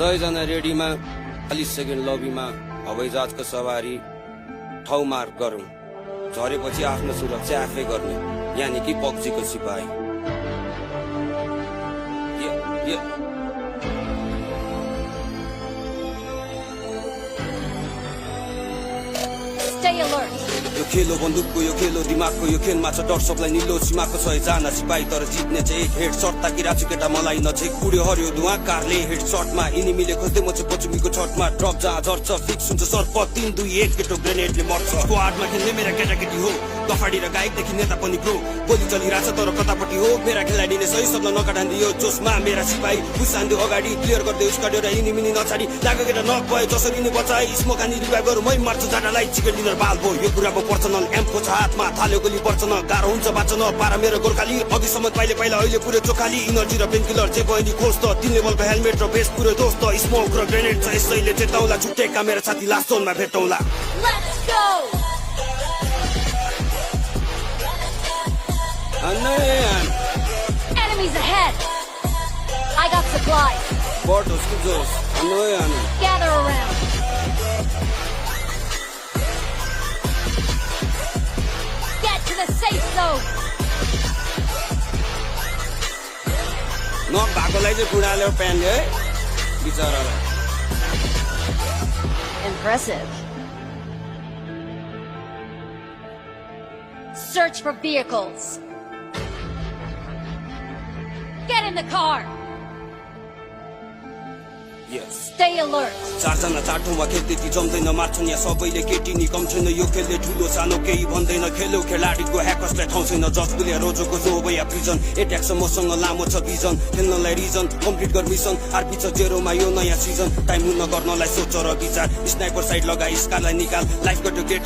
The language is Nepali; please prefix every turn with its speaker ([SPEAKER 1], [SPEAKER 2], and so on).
[SPEAKER 1] 100 जना रेडीमा 40 सेकेन्ड लबीमा हवाईजहाजको सवारी ठाउँ मार्क गरौँ झरेपछि आफ्नो सुरक्षा आफै गर्ने यानि कि पक्सीको सिपाही
[SPEAKER 2] Stay alert.
[SPEAKER 1] यो खेलो बन्दुकको यो खेलो दिमागको यो खेलमा छ डर सबलाई निलो सीमाको 100 जना सिपाही तर जित्ने चाहिँ एक हेड सर्ट ताकि राछु केटा मलाई नछेक उड्यो हर्यो धुवा कारले हेड सर्टमा इनिमीले खोज्दै म चाहिँ पचुमीको छटमा ड्रप जहाँ झर्छ फिक्स हुन्छ सर्प 3 2 1 केटो ग्रेनेडले मर्छ स्क्वाडमा खेल्ने मेरा केटाकेटी हो गफाडी र गायकदेखि नेता पनि ग्रो गोली चलिरहेछ तर कतापट्टि हो मेरा खेलाडीले सही शब्द नकाटान्दियो जोसमा मेरा सिपाही उसान्दियो अगाडि क्लियर गर्दै उसकाड्यो र इनिमी नछाडी लाग्यो केटा नक भयो जसरी नै बचाए स्मोकानी रिभाइभ गरौँ मै मार्छु जाडालाई चिकन डिनर बाल भयो यो कुराको पर्सनल एमको छ हातमा थाल्यो गोली पर्छ न गाह्रो हुन्छ बाँच्न पारा मेरो गोर्खाली अघिसम्म पाइले पहिला अहिले पुरै चोखाली इनर्जी र पेन किलर जे भयो नि खोज त 3 लेभलको हेलमेट र बेस पुरै दोस्त स्मोक र ग्रेनेड छ यसैले चेताउला छुट्टेका मेरो साथी लास्ट जोनमा भेटौँला
[SPEAKER 2] Let's go. Enemies ahead. I got supplies.
[SPEAKER 1] Portos que dos.
[SPEAKER 2] Gather around. Get to the safe zone.
[SPEAKER 1] नक भएकोलाई चाहिँ बुढाले प्यान्ट है बिचरालाई
[SPEAKER 2] Impressive. Search for vehicles. Get in the car.
[SPEAKER 1] Yes
[SPEAKER 2] Stay alert.
[SPEAKER 1] 4 जना चाटोमा खेल्दै जम्दैन मार्छन् यहाँ सबैले केटी नि कम छैन यो खेलले ठुलो सानो केही भन्दैन खेलो खेलाडीको ह्याकर्सलाई ठाउँ छैन जसले रोजोको जोब या प्रिजन एट्याक छ मसँग लामो छ भिजन खेल्नलाई रिजन कम्प्लिट गर मिसन आरपी छ जेरोमा यो नयाँ सिजन टाइम हुन गर्नलाई सोच र विचार स्नाइपर साइड लगाई स्कारलाई निकाल लाइफ गयो केटा